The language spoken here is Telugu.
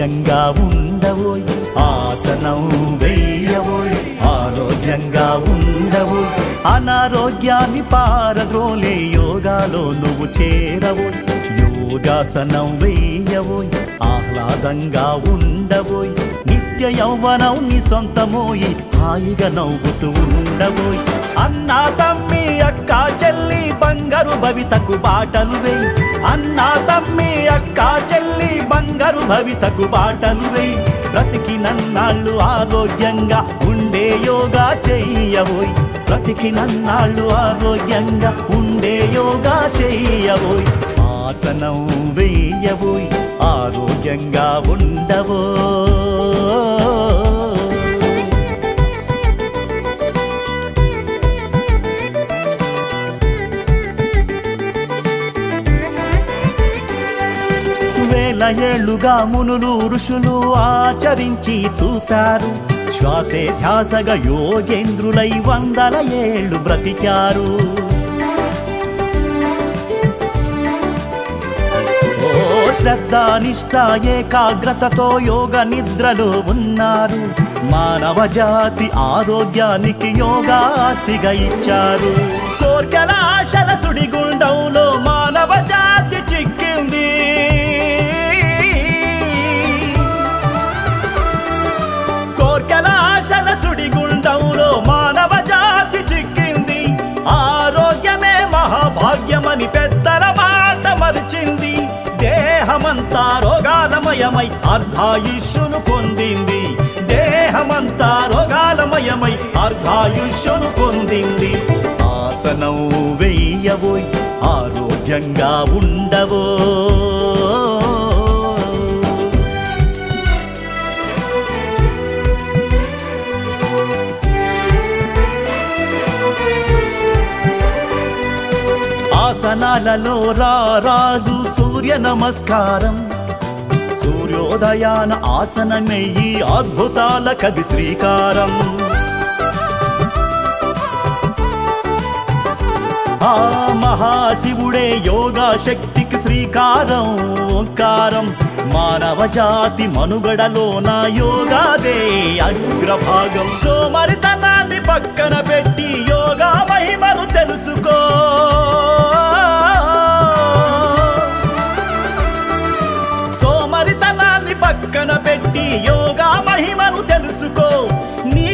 ఆరోగ్యంగా ఉండవోయ్ ఆసనం వేయవోయ్ ఆరోగ్యంగా ఉండవోయ్ అనారోగ్యాన్ని పారద్రోలే యోగాలో నువ్వు చేరవోయ్ యోగాసనం వేయవోయ్ ఆహ్లాదంగా ఉండవోయ్ నిత్య యౌవనం నీ సొంతమోయి హాయిగా నవ్వుతూ ఉండవోయ్ అన్నా తమ్మి అక్క చెల్లి బంగారు భవితకు బాటలు వేయి అన్నా తమ్మి అక్క చెల్లి బంగారు భవితకు బాటలు వేయి బ్రతికినన్నాళ్ళు ఆరోగ్యంగా ఉండే యోగా చెయ్యవోయ్ బ్రతికినన్నాళ్ళు ఆరోగ్యంగా ఉండే యోగా చెయ్యవోయ్ ఆసనం వేయవోయ్ ఆరోగ్యంగా ఉండవో వేల ఏళ్లుగా మునులు ఋషులు ఆచరించి చూపారు శ్వాసే ధ్యాసగా యోగేంద్రులై 100 ఏళ్ళు బ్రతికారు శ్రద్ధ నిష్ఠ ఏకాగ్రతతో యోగ నిద్రలో ఉన్నారు మానవ జాతి ఆరోగ్యానికి యోగాస్తిగా ఇచ్చారు కోర్కెల ఆశల సుడిగుండంలో మానవ జాతి చిక్కింది కోర్కెల ఆశల సుడిగుండంలో మానవ జాతి చిక్కింది ఆరోగ్యమే మహాభాగ్యమని పెద్దల మాట మరిచింది దేహమంతా రోగాలమయమై అర్ధాయుష్యును పొందింది దేహమంతా రోగాలమయమై అర్ధాయుష్యును పొందింది ఆసనం వేయవోయ్ ఆరోగ్యంగా ఉండవో ఆసనాలలో రాజు సూర్య నమస్కారం సూర్యోదయాన ఆసనమే ఈ అద్భుతాల కది శ్రీకారం ఆ మహాశివుడే యోగా శక్తికి శ్రీకారం ఓంకారం మానవ జాతి మనుగడలోన యోగాదే అగ్రభాగం సోమరితనాన్ని పక్కన పెట్టి యోగా మహిమను తెలుసుకో సోమరితనాన్ని పక్కన